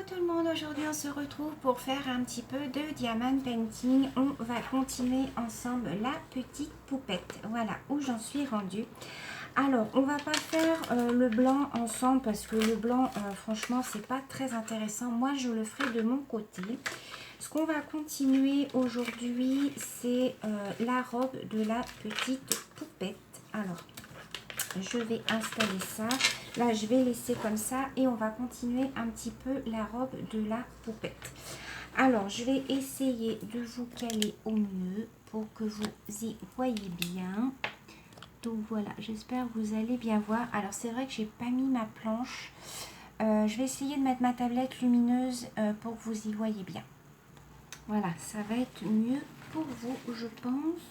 tout le monde, aujourd'hui on se retrouve pour faire un petit peu de diamant painting. On va continuer ensemble la petite poupette. Voilà où j'en suis rendue. Alors on va pas faire le blanc ensemble parce que le blanc franchement c'est pas très intéressant. Moi je le ferai de mon côté. Ce qu'on va continuer aujourd'hui c'est la robe de la petite poupette. Alors je vais installer ça. Là, je vais laisser comme ça et on va continuer un petit peu la robe de la poupette. Alors, je vais essayer de vous caler au mieux pour que vous y voyez bien. Donc voilà, j'espère que vous allez bien voir. Alors, c'est vrai que j'ai pas mis ma planche. Je vais essayer de mettre ma tablette lumineuse pour que vous y voyez bien. Voilà, ça va être mieux pour vous, je pense.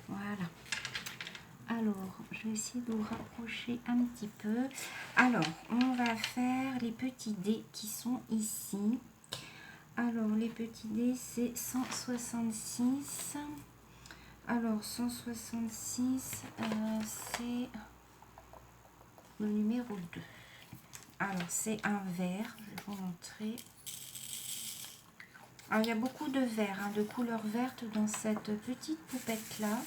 Voilà. Alors, je vais essayer de vous rapprocher un petit peu. Alors, on va faire les petits dés qui sont ici. Alors, les petits dés, c'est 166. Alors, 166, c'est le numéro 2. Alors, c'est un vert. Je vais vous montrer. Alors, il y a beaucoup de verts, de couleur verte dans cette petite poupette-là.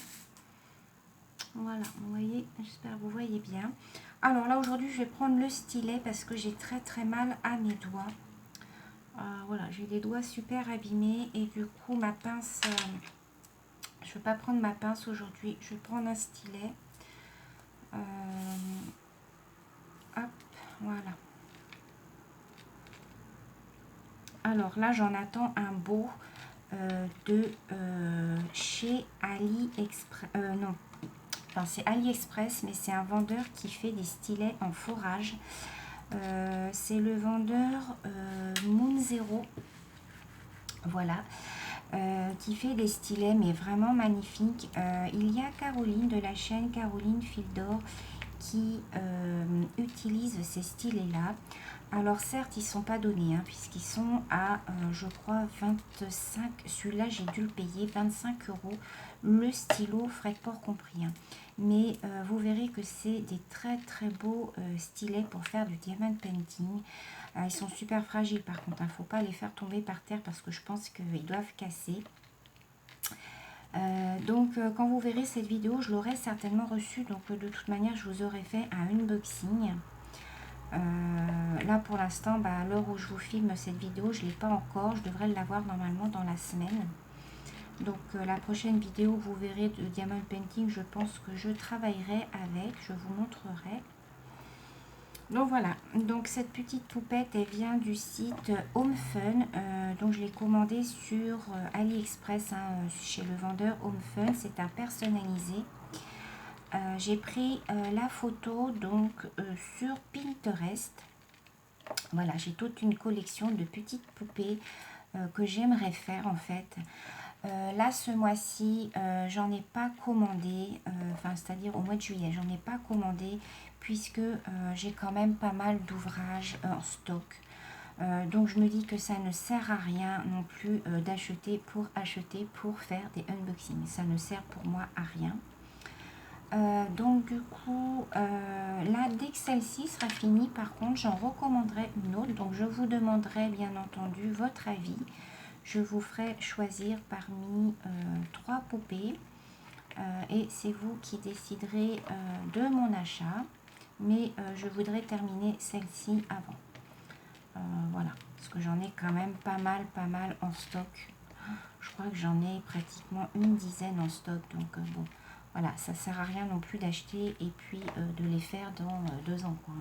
Voilà, vous voyez, j'espère que vous voyez bien. Alors là, aujourd'hui, je vais prendre le stylet parce que j'ai très mal à mes doigts. Voilà, j'ai les doigts super abîmés et du coup, ma pince, je ne vais pas prendre ma pince aujourd'hui. Je vais prendre un stylet. Hop, voilà. Alors là, j'en attends un beau de chez AliExpress. Non. Enfin, c'est AliExpress, mais c'est un vendeur qui fait des stylets en forage. C'est le vendeur Moon Zero. Voilà. Qui fait des stylets, mais vraiment magnifiques. Il y a Caroline de la chaîne Caroline Fil d'Or qui utilise ces stylets-là. Alors certes, ils ne sont pas donnés, puisqu'ils sont à, je crois, 25. Celui-là, j'ai dû le payer 25 €. Le stylo, frais de port compris. Mais vous verrez que c'est des très beaux stylets pour faire du diamond painting. Ils sont super fragiles par contre. Il ne faut pas les faire tomber par terre parce que je pense qu'ils doivent casser. Donc quand vous verrez cette vidéo, je l'aurai certainement reçu. Donc de toute manière, je vous aurai fait un unboxing. Là pour l'instant, à l'heure où je vous filme cette vidéo, je ne l'ai pas encore. Je devrais l'avoir normalement dans la semaine. Donc la prochaine vidéo, vous verrez de diamond painting, je pense que je travaillerai avec. Je vous montrerai. Donc voilà, donc cette petite poupette, elle vient du site Home Fun. Donc je l'ai commandée sur AliExpress, chez le vendeur Home Fun. C'est un personnalisé. J'ai pris la photo donc sur Pinterest. Voilà, j'ai toute une collection de petites poupées que j'aimerais faire en fait. Là ce mois-ci j'en ai pas commandé, c'est-à-dire au mois de juillet j'en ai pas commandé puisque j'ai quand même pas mal d'ouvrages en stock. Donc je me dis que ça ne sert à rien non plus d'acheter pour faire des unboxings. Ça ne sert pour moi à rien. Donc du coup là dès que celle-ci sera finie, par contre j'en recommanderai une autre. Donc je vous demanderai bien entendu votre avis. Je vous ferai choisir parmi 3 poupées et c'est vous qui déciderez de mon achat. Mais je voudrais terminer celle-ci avant. Voilà, parce que j'en ai quand même pas mal en stock. Je crois que j'en ai pratiquement une dizaine en stock. Donc bon, voilà, ça sert à rien non plus d'acheter et puis de les faire dans 2 ans, quoi.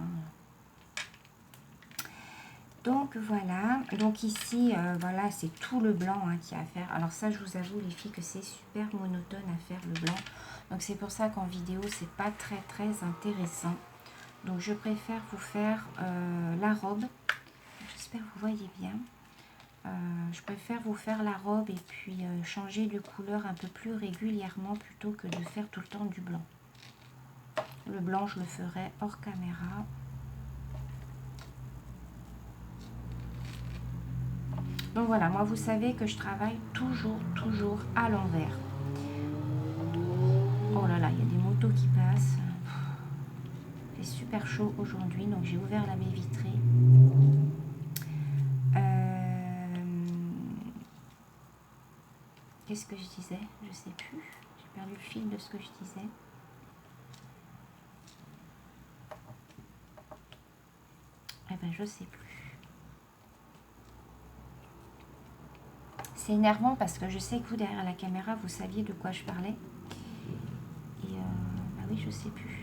Donc voilà, donc ici voilà, c'est tout le blanc qu'il y a à faire. Alors ça, je vous avoue les filles que c'est super monotone à faire le blanc. Donc c'est pour ça qu'en vidéo c'est pas très intéressant. Donc je préfère vous faire la robe. J'espère que vous voyez bien. Je préfère vous faire la robe et puis changer de couleur un peu plus régulièrement plutôt que de faire tout le temps du blanc. Le blanc je le ferai hors caméra. Donc voilà, moi vous savez que je travaille toujours à l'envers. Oh là là, il y a des motos qui passent. Il fait super chaud aujourd'hui, donc j'ai ouvert la baie vitrée. Qu'est-ce que je disais? Je sais plus. J'ai perdu le fil de ce que je disais. Eh ben, je sais plus. C'est énervant parce que je sais que vous, derrière la caméra, vous saviez de quoi je parlais. Et bah oui, je sais plus.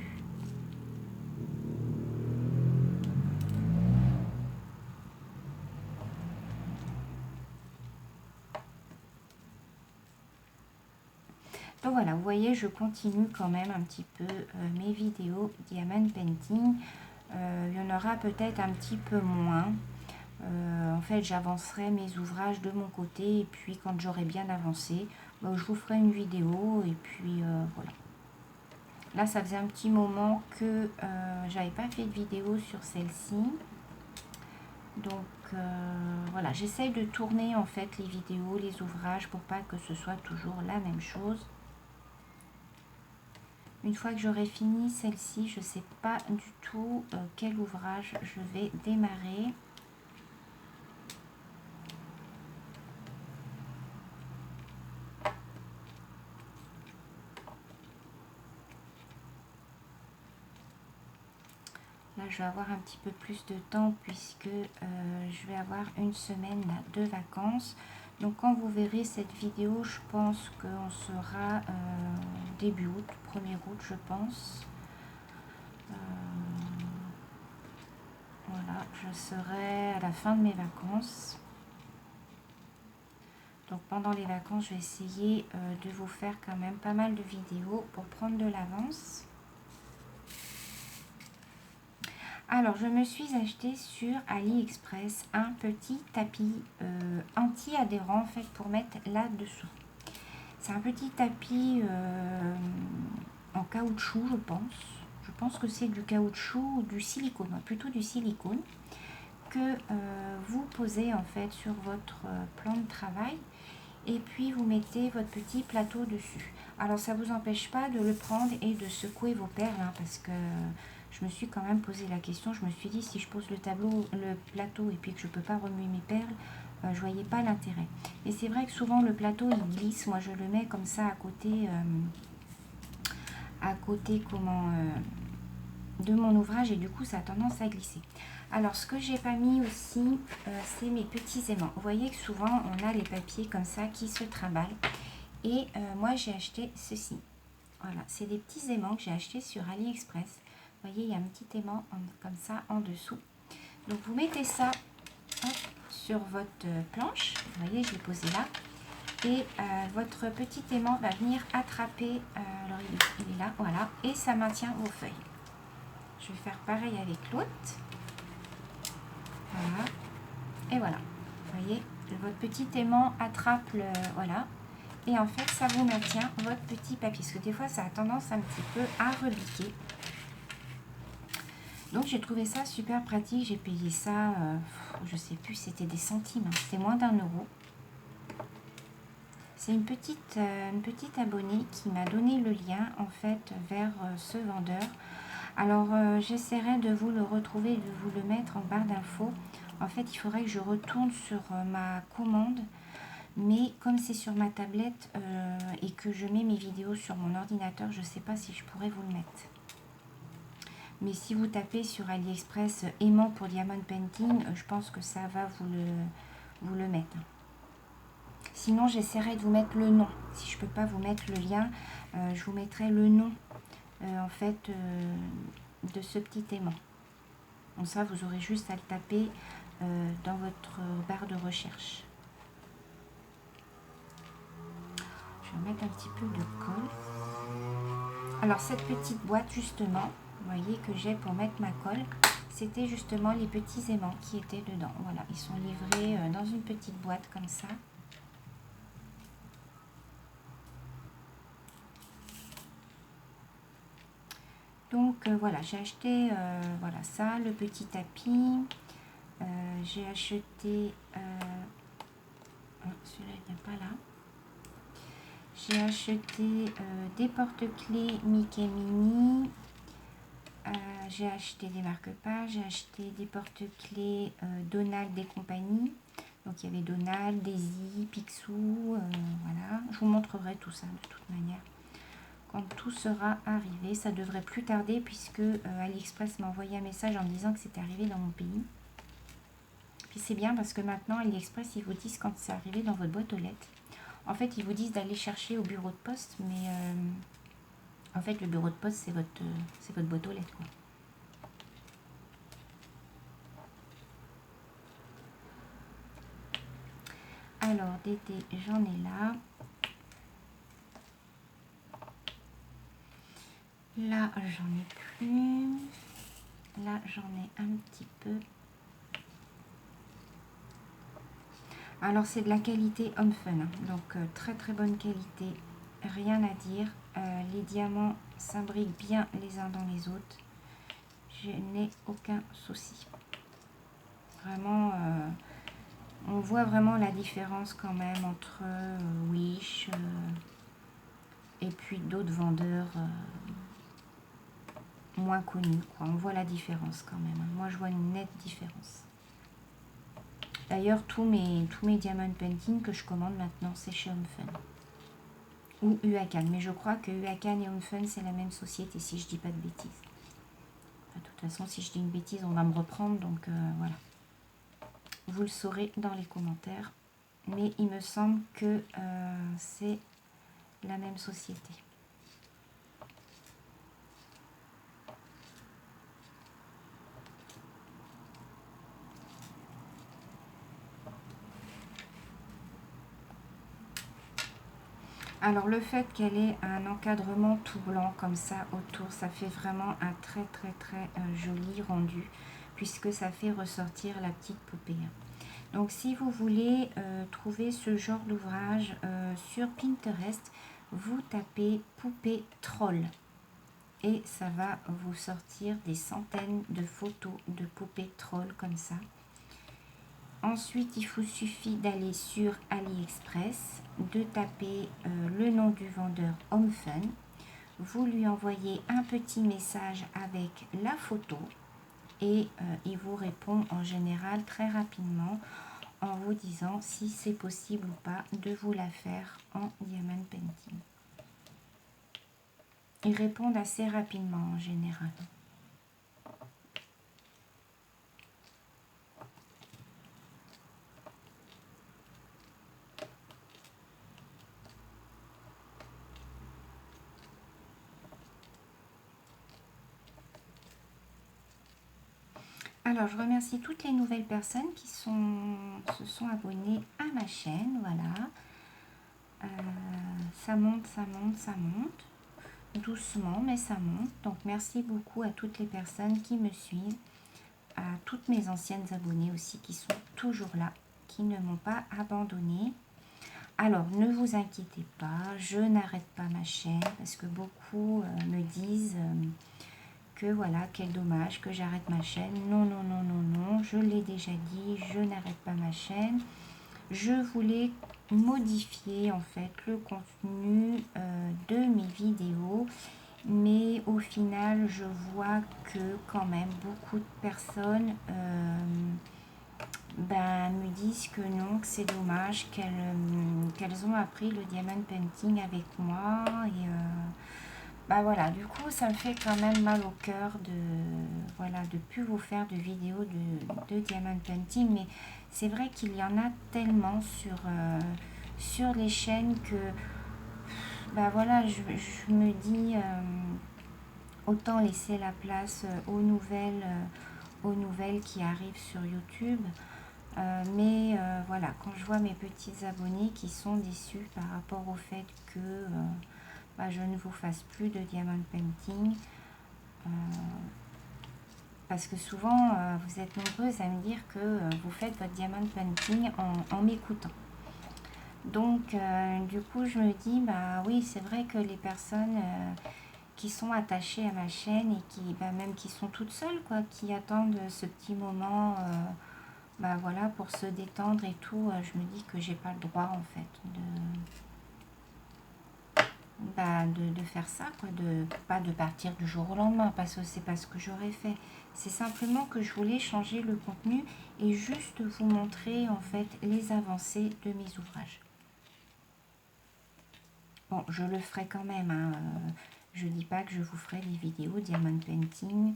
Donc voilà, vous voyez, je continue quand même un petit peu mes vidéos Diamond Painting. Il y en aura peut-être un petit peu moins. En fait, j'avancerai mes ouvrages de mon côté. Et puis, quand j'aurai bien avancé, je vous ferai une vidéo. Et puis, voilà. Là, ça faisait un petit moment que j'avais pas fait de vidéo sur celle-ci. Donc, voilà, j'essaye de tourner en fait les vidéos, les ouvrages pour pas que ce soit toujours la même chose. Une fois que j'aurai fini celle-ci, je ne sais pas du tout quel ouvrage je vais démarrer. Là, je vais avoir un petit peu plus de temps puisque je vais avoir une semaine là, de vacances. Donc, quand vous verrez cette vidéo, je pense qu'on sera début août, 1er août, je pense. Voilà, je serai à la fin de mes vacances. Donc pendant les vacances, je vais essayer de vous faire quand même pas mal de vidéos pour prendre de l'avance. Alors, je me suis acheté sur AliExpress un petit tapis anti-adhérent en fait pour mettre là-dessous. C'est un petit tapis en caoutchouc, je pense. Je pense que c'est du caoutchouc ou du silicone, plutôt du silicone, que vous posez en fait sur votre plan de travail. Et puis vous mettez votre petit plateau dessus. Alors ça ne vous empêche pas de le prendre et de secouer vos perles, hein, parce que je me suis quand même posé la question. Je me suis dit, si je pose le plateau et puis que je ne peux pas remuer mes perles, je ne voyais pas l'intérêt. Et c'est vrai que souvent le plateau il glisse. Moi je le mets comme ça à côté de mon ouvrage, et du coup ça a tendance à glisser. Alors ce que j'ai pas mis aussi, c'est mes petits aimants. Vous voyez que souvent on a les papiers comme ça qui se trimballent, et moi j'ai acheté ceci. Voilà, c'est des petits aimants que j'ai achetés sur AliExpress. Vous voyez, il y a un petit aimant comme ça en dessous. Donc vous mettez ça hop, sur votre planche. Vous voyez, je l'ai posé là. Et votre petit aimant va venir attraper, alors il est là, voilà, et ça maintient vos feuilles. Je vais faire pareil avec l'autre. Voilà. Et voilà. Vous voyez, votre petit aimant attrape le... Voilà. Et en fait, ça vous maintient votre petit papier. Parce que des fois, ça a tendance un petit peu à rebiquer. Donc, j'ai trouvé ça super pratique. J'ai payé ça, je sais plus, c'était des centimes. Hein. C'était moins d'1 euro. C'est une petite abonnée qui m'a donné le lien, en fait, vers ce vendeur. Alors, j'essaierai de vous le retrouver, de vous le mettre en barre d'infos. En fait, il faudrait que je retourne sur ma commande. Mais comme c'est sur ma tablette et que je mets mes vidéos sur mon ordinateur, je ne sais pas si je pourrais vous le mettre. Mais si vous tapez sur AliExpress aimant pour Diamond Painting, je pense que ça va vous le mettre. Sinon, j'essaierai de vous mettre le nom. Si je ne peux pas vous mettre le lien, je vous mettrai le nom en fait de ce petit aimant. Donc ça, vous aurez juste à le taper dans votre barre de recherche. Je vais mettre un petit peu de colle. Alors cette petite boîte justement, vous voyez que j'ai pour mettre ma colle, c'était justement les petits aimants qui étaient dedans. Voilà, ils sont livrés dans une petite boîte comme ça. Donc voilà, j'ai acheté voilà ça, le petit tapis. J'ai acheté, celui-là il vient pas là. J'ai acheté des porte-clés Mickey Mini. J'ai acheté des marque-pages. J'ai acheté des porte-clés Donald et compagnie. Donc il y avait Donald, Daisy, Picsou, voilà. Je vous montrerai tout ça de toute manière. Quand tout sera arrivé, ça devrait plus tarder puisque AliExpress m'a envoyé un message en me disant que c'était arrivé dans mon pays. Puis c'est bien parce que maintenant AliExpress, ils vous disent quand c'est arrivé dans votre boîte aux lettres. En fait, ils vous disent d'aller chercher au bureau de poste, mais en fait, le bureau de poste, c'est votre boîte aux lettres, quoi. Alors, Dédé, j'en ai là. Là, j'en ai plus. Là, j'en ai un petit peu. Alors, c'est de la qualité Home Fun. Donc, très très bonne qualité. Rien à dire. Les diamants s'imbriquent bien les uns dans les autres. Je n'ai aucun souci. Vraiment, on voit vraiment la différence quand même entre Wish et puis d'autres vendeurs moins connus, quoi. On voit la différence quand même. Moi, je vois une nette différence. D'ailleurs, tous mes diamond painting que je commande maintenant, c'est chez Home Fun. Ou Huacan. Mais je crois que Huacan et Home Fun, c'est la même société, si je dis pas de bêtises. De toute façon, si je dis une bêtise, on va me reprendre. Donc, voilà. Vous le saurez dans les commentaires. Mais il me semble que c'est la même société. Alors le fait qu'elle ait un encadrement tout blanc comme ça autour, ça fait vraiment un très très très joli rendu puisque ça fait ressortir la petite poupée. Donc si vous voulez trouver ce genre d'ouvrage sur Pinterest, vous tapez poupée troll et ça va vous sortir des centaines de photos de poupées troll comme ça. Ensuite, il vous suffit d'aller sur AliExpress, de taper le nom du vendeur Home Fun. Vous lui envoyez un petit message avec la photo et il vous répond en général très rapidement en vous disant si c'est possible ou pas de vous la faire en diamond painting. Ils répondent assez rapidement en général. Alors, je remercie toutes les nouvelles personnes qui se sont abonnées à ma chaîne. Voilà. Ça monte, ça monte, ça monte. Doucement, mais ça monte. Donc, merci beaucoup à toutes les personnes qui me suivent. À toutes mes anciennes abonnées aussi qui sont toujours là, qui ne m'ont pas abandonnée. Alors, ne vous inquiétez pas, je n'arrête pas ma chaîne parce que beaucoup me disent... que voilà, quel dommage que j'arrête ma chaîne. Non, non, non, non, non, je l'ai déjà dit, je n'arrête pas ma chaîne. Je voulais modifier en fait le contenu de mes vidéos, mais au final, je vois que quand même beaucoup de personnes me disent que non, que c'est dommage, qu'elles ont appris le diamond painting avec moi et voilà, du coup ça me fait quand même mal au cœur de plus vous faire de vidéos de diamond painting, mais c'est vrai qu'il y en a tellement sur les chaînes que voilà, je me dis autant laisser la place aux nouvelles qui arrivent sur YouTube. Mais voilà, quand je vois mes petits abonnés qui sont déçus par rapport au fait que je ne vous fasse plus de diamond painting, parce que souvent vous êtes nombreuses à me dire que vous faites votre diamond painting en m'écoutant. Donc du coup je me dis oui, c'est vrai que les personnes qui sont attachées à ma chaîne et qui même qui sont toutes seules quoi, qui attendent ce petit moment voilà, pour se détendre et tout, je me dis que j'ai pas le droit en fait de faire ça quoi, pas de partir du jour au lendemain parce que c'est pas ce que j'aurais fait. C'est simplement que je voulais changer le contenu et juste vous montrer en fait les avancées de mes ouvrages. Bon, je le ferai quand même, hein. Je ne dis pas que je vous ferai des vidéos diamond painting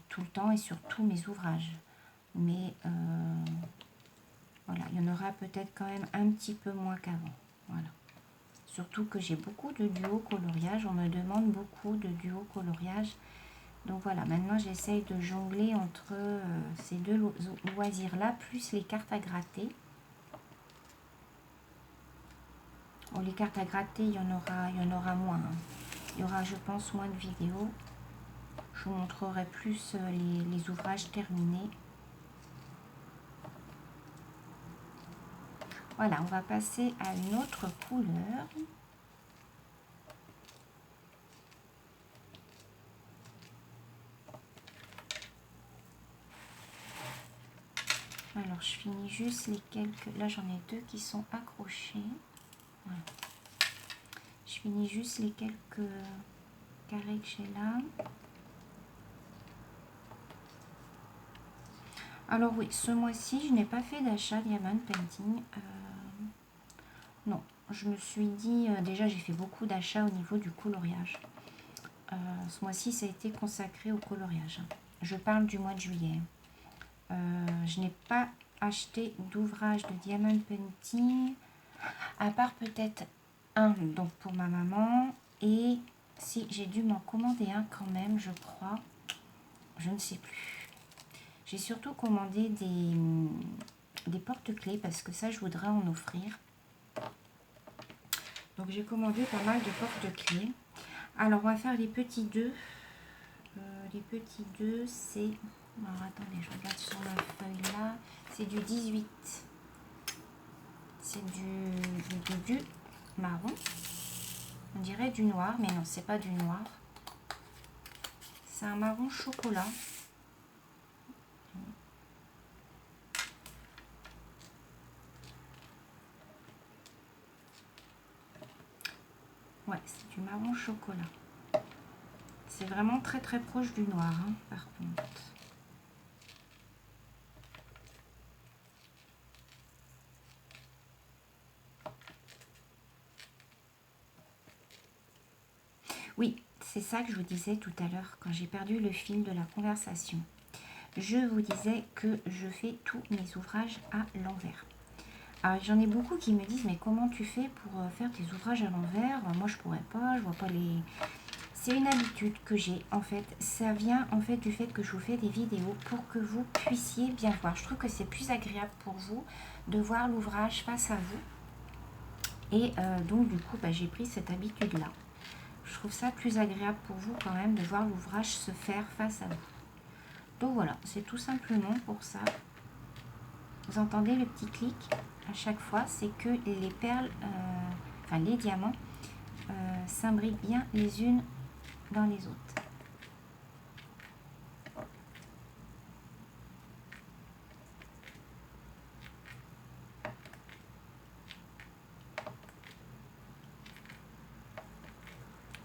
tout le temps et sur tous mes ouvrages. Mais voilà, il y en aura peut-être quand même un petit peu moins qu'avant. Voilà. Surtout que j'ai beaucoup de duo coloriage. On me demande beaucoup de duo coloriage. Donc voilà, maintenant j'essaye de jongler entre ces deux loisirs-là, plus les cartes à gratter. Bon, les cartes à gratter, il y en aura moins. Hein. Il y aura, je pense, moins de vidéos. Je vous montrerai plus les ouvrages terminés. Voilà, on va passer à une autre couleur. Alors, je finis juste les quelques... Là, j'en ai deux qui sont accrochés. Voilà. Je finis juste les quelques carrés que j'ai là. Alors oui, ce mois-ci, je n'ai pas fait d'achat diamond painting. Non, je me suis dit... déjà, j'ai fait beaucoup d'achats au niveau du coloriage. Ce mois-ci, ça a été consacré au coloriage. Je parle du mois de juillet. Je n'ai pas acheté d'ouvrage de diamond painting, à part peut-être un donc pour ma maman, et si j'ai dû m'en commander un quand même, je crois, je ne sais plus. J'ai surtout commandé des porte-clés parce que ça je voudrais en offrir. Donc j'ai commandé pas mal de porte-clés. Alors on va faire les petits deux. Les petits deux c'est... Alors attendez, je regarde sur la feuille là. C'est du 18. C'est du marron. On dirait du noir, mais non, c'est pas du noir. C'est un marron chocolat. Ouais, c'est du marron chocolat. C'est vraiment très très proche du noir, hein, par contre. Oui, c'est ça que je vous disais tout à l'heure quand j'ai perdu le fil de la conversation. Je vous disais que je fais tous mes ouvrages à l'envers. Alors j'en ai beaucoup qui me disent mais comment tu fais pour faire tes ouvrages à l'envers? Moi je pourrais pas, je vois pas les... C'est une habitude que j'ai en fait. Ça vient en fait du fait que je vous fais des vidéos pour que vous puissiez bien voir. Je trouve que c'est plus agréable pour vous de voir l'ouvrage face à vous. Et donc du coup j'ai pris cette habitude là. Je trouve ça plus agréable pour vous quand même de voir l'ouvrage se faire face à vous. Donc voilà, c'est tout simplement pour ça. Vous entendez le petit clic à chaque fois, c'est que les perles, enfin les diamants, s'imbriquent bien les unes dans les autres.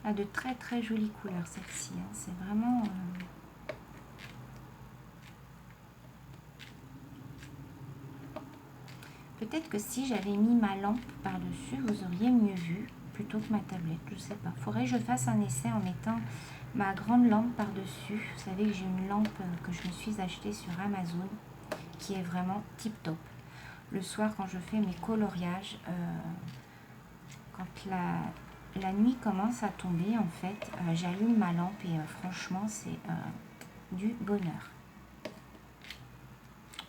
Elle a de très très jolies couleurs celle-ci, hein. C'est vraiment... Peut-être que si j'avais mis ma lampe par-dessus, vous auriez mieux vu plutôt que ma tablette, je sais pas. Faudrait que je fasse un essai en mettant ma grande lampe par-dessus. Vous savez que j'ai une lampe que je me suis achetée sur Amazon qui est vraiment tip top. Le soir quand je fais mes coloriages, quand la nuit commence à tomber en fait, j'allume ma lampe et franchement c'est du bonheur.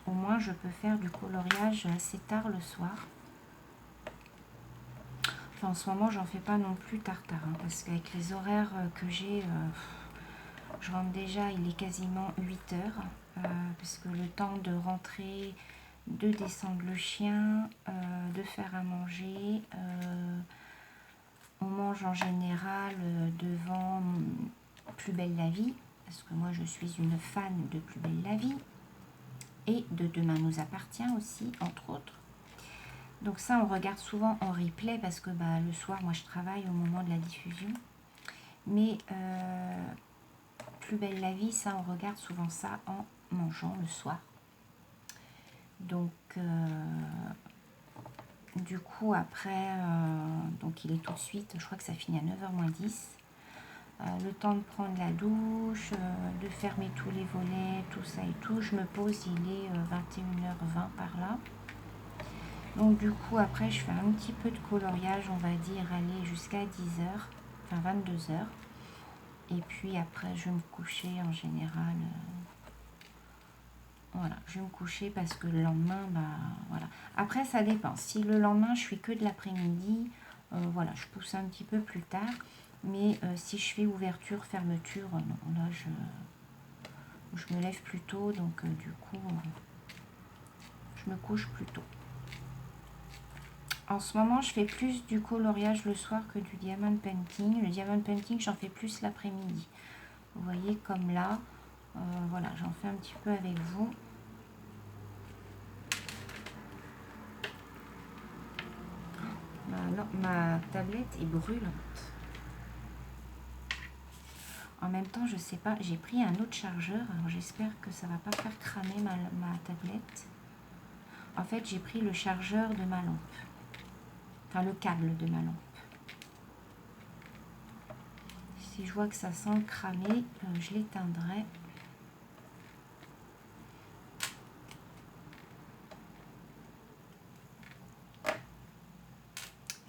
Au moins je peux faire du coloriage assez tard le soir. Enfin, en ce moment j'en fais pas non plus tard, hein, parce qu'avec les horaires que j'ai, je rentre déjà, il est quasiment 8 heures, parce que le temps de rentrer, de descendre le chien, de faire à manger, on mange en général devant Plus belle la vie, parce que moi je suis une fan de Plus belle la vie, et de Demain nous appartient aussi, entre autres. Donc ça, on regarde souvent en replay, parce que le soir, moi je travaille au moment de la diffusion. Mais Plus belle la vie, ça on regarde souvent ça en mangeant le soir. Donc du coup après, donc il est tout de suite, je crois que ça finit à 9h moins 10. Le temps de prendre la douche, de fermer tous les volets, tout ça et tout. Je me pose, il est 21h20 par là. Donc du coup après je fais un petit peu de coloriage, on va dire aller jusqu'à 10h, enfin 22h. Et puis après je vais me coucher en général. Voilà, je vais me coucher parce que le lendemain, bah voilà. Après ça dépend. Si le lendemain je fais que de l'après-midi, voilà, je pousse un petit peu plus tard. Mais si je fais ouverture, fermeture, non, là je me lève plus tôt, donc du coup je me couche plus tôt. En ce moment, je fais plus du coloriage le soir que du diamond painting. Le diamond painting, j'en fais plus l'après-midi. Vous voyez, comme là, voilà, j'en fais un petit peu avec vous. Ma tablette est brûlante. En même temps, je sais pas, j'ai pris un autre chargeur. Alors j'espère que ça va pas faire cramer ma tablette. En fait, j'ai pris le chargeur de ma lampe. Enfin, le câble de ma lampe. Si je vois que ça sent cramer, je l'éteindrai.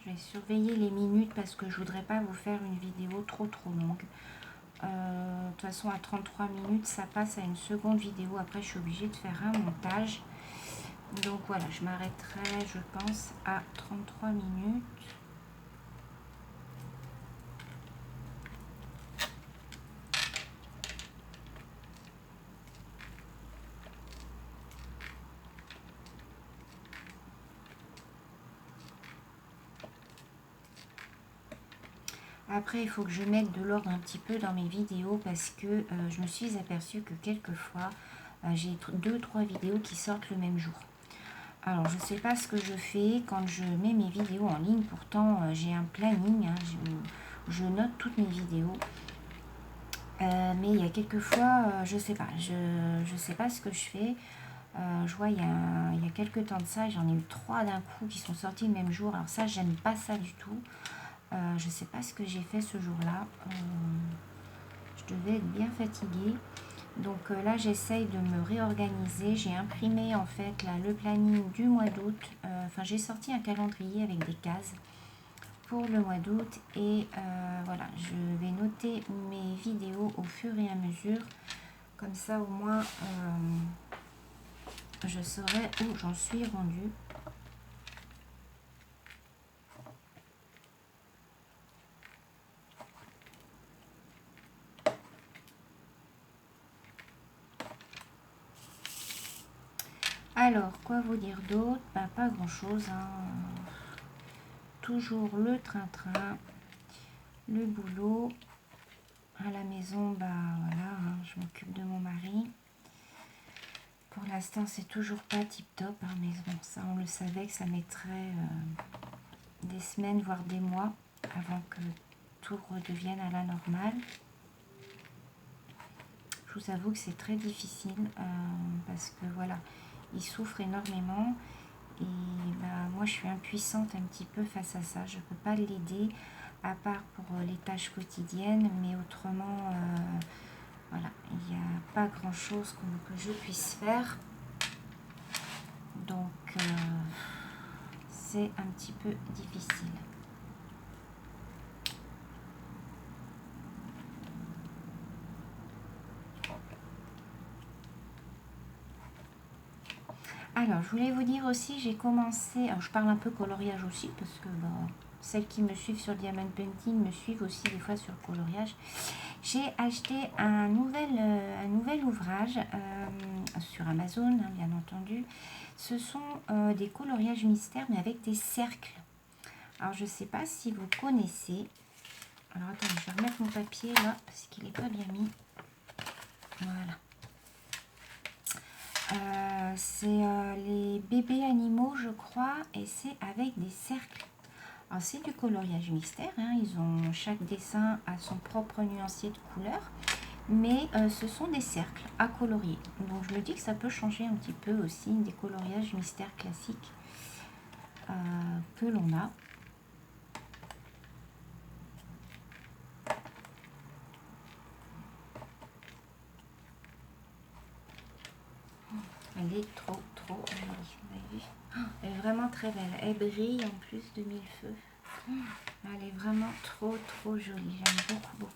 Je vais surveiller les minutes parce que je voudrais pas vous faire une vidéo trop longue. De toute façon, à 33 minutes, ça passe à une seconde vidéo. Après, je suis obligée de faire un montage. Donc voilà, je m'arrêterai, je pense, à 33 minutes. Après, il faut que je mette de l'ordre un petit peu dans mes vidéos parce que je me suis aperçue que quelquefois, j'ai 2-3 vidéos qui sortent le même jour. Alors, je ne sais pas ce que je fais quand je mets mes vidéos en ligne. Pourtant, j'ai un planning, hein, je note toutes mes vidéos. Mais il y a quelquefois, je sais pas. Je sais pas ce que je fais. Je vois, il y a quelques temps de ça, j'en ai eu 3 d'un coup qui sont sortis le même jour. Alors ça, j'aime pas ça du tout. Je sais pas ce que j'ai fait ce jour-là. Je devais être bien fatiguée. Donc là, j'essaye de me réorganiser. J'ai imprimé en fait là, le planning du mois d'août. Enfin, j'ai sorti un calendrier avec des cases pour le mois d'août. Et voilà, je vais noter mes vidéos au fur et à mesure. Comme ça, au moins, je saurai où j'en suis rendue. Alors, quoi vous dire d'autre? Bah, pas grand-chose. Hein. Toujours le train-train, le boulot. À la maison, bah voilà, hein, je m'occupe de mon mari. Pour l'instant, c'est toujours pas tip-top, hein, mais bon, ça, on le savait que ça mettrait des semaines, voire des mois, avant que tout redevienne à la normale. Je vous avoue que c'est très difficile, parce que voilà, il souffre énormément. Et bah, moi, je suis impuissante un petit peu face à ça. Je ne peux pas l'aider, à part pour les tâches quotidiennes, mais autrement, voilà, il n'y a pas grand-chose que je puisse faire. Donc, c'est un petit peu difficile. Alors, je voulais vous dire aussi, j'ai commencé, alors je parle un peu coloriage aussi, parce que bah, celles qui me suivent sur Diamond Painting me suivent aussi des fois sur le coloriage. J'ai acheté un nouvel ouvrage sur Amazon, hein, bien entendu. Ce sont des coloriages mystères, mais avec des cercles. Alors, je ne sais pas si vous connaissez. Alors, attendez, je vais remettre mon papier là, parce qu'il n'est pas bien mis. Voilà. C'est les bébés animaux, je crois, et c'est avec des cercles. Alors, c'est du coloriage mystère, hein, chaque dessin a son propre nuancier de couleurs, mais ce sont des cercles à colorier. Donc je me dis que ça peut changer un petit peu aussi des coloriages mystères classiques que l'on a. Elle est trop jolie, vous avez vu? Elle est vraiment très belle, elle brille en plus de mille feux. Elle est vraiment trop jolie, j'aime beaucoup.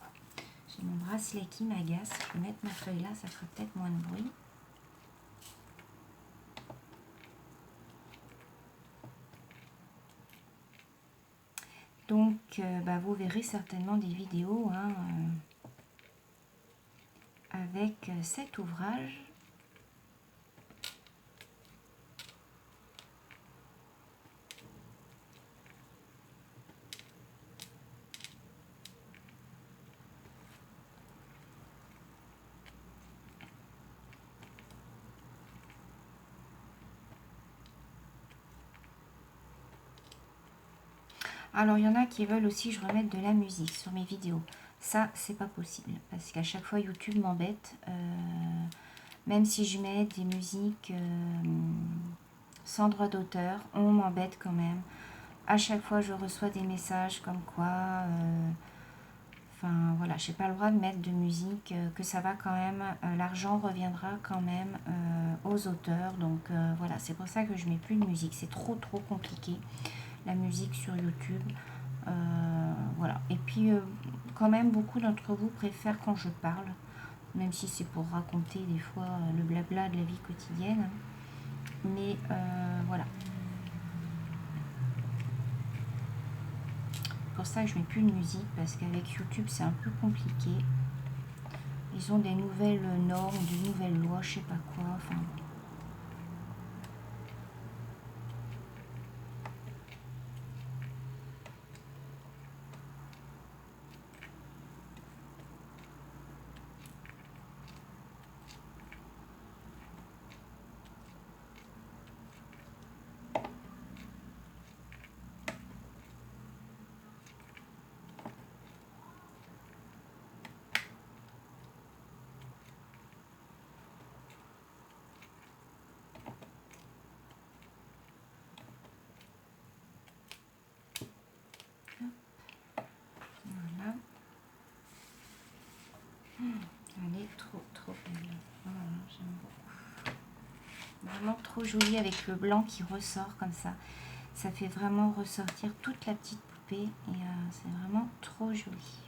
J'ai mon bracelet qui m'agace, je vais mettre ma feuille là, ça fera peut-être moins de bruit. Donc vous verrez certainement des vidéos hein, avec cet ouvrage. Alors, il y en a qui veulent aussi que je remette de la musique sur mes vidéos. Ça, c'est pas possible. Parce qu'à chaque fois, YouTube m'embête. Même si je mets des musiques sans droit d'auteur, on m'embête quand même. À chaque fois, je reçois des messages comme quoi... Enfin, voilà, je n'ai pas le droit de mettre de musique, que ça va quand même... l'argent reviendra quand même aux auteurs. Donc, voilà, c'est pour ça que je mets plus de musique. C'est trop compliqué. La musique sur YouTube, voilà. Et puis quand même beaucoup d'entre vous préfèrent quand je parle, même si c'est pour raconter des fois le blabla de la vie quotidienne, mais voilà, pour ça que je mets plus de musique, parce qu'avec YouTube c'est un peu compliqué. Ils ont des nouvelles normes, des nouvelles lois, je sais pas quoi, enfin. Voilà. Elle est trop belle. Voilà, j'aime beaucoup. Vraiment trop jolie avec le blanc qui ressort comme ça. Ça fait vraiment ressortir toute la petite poupée et c'est vraiment trop joli.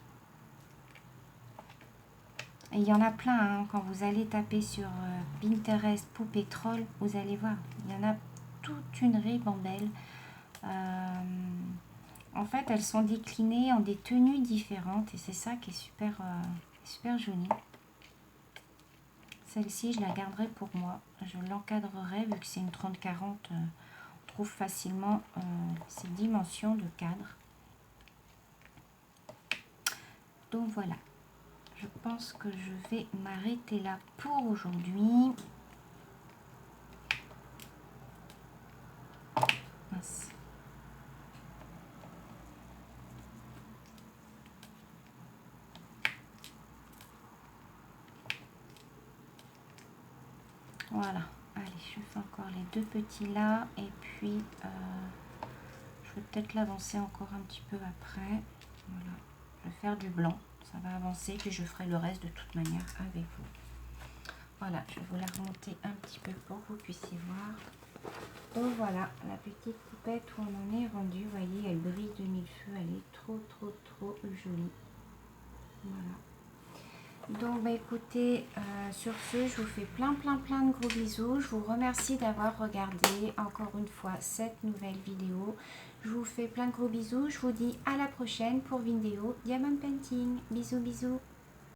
Et il y en a plein, hein, quand vous allez taper sur Pinterest poupée troll, vous allez voir, il y en a toute une ribambelle. En fait, elles sont déclinées en des tenues différentes et c'est ça qui est super joli. Celle-ci, je la garderai pour moi. Je l'encadrerai vu que c'est une 30-40. On trouve facilement ces dimensions de cadre. Donc voilà. Je pense que je vais m'arrêter là pour aujourd'hui. Mince. Voilà. Allez, je fais encore les deux petits là. Et puis, je vais peut-être l'avancer encore un petit peu après. Voilà. Je vais faire du blanc. Ça va avancer. Puis je ferai le reste de toute manière avec vous. Voilà. Je vais vous la remonter un petit peu pour que vous puissiez voir. Donc voilà, la petite poupette où on en est rendu. Vous voyez, elle brille de mille feux. Elle est trop jolie. Voilà. Donc écoutez, sur ce, je vous fais plein de gros bisous. Je vous remercie d'avoir regardé encore une fois cette nouvelle vidéo. Je vous fais plein de gros bisous. Je vous dis à la prochaine pour vidéo Diamond Painting. Bisous.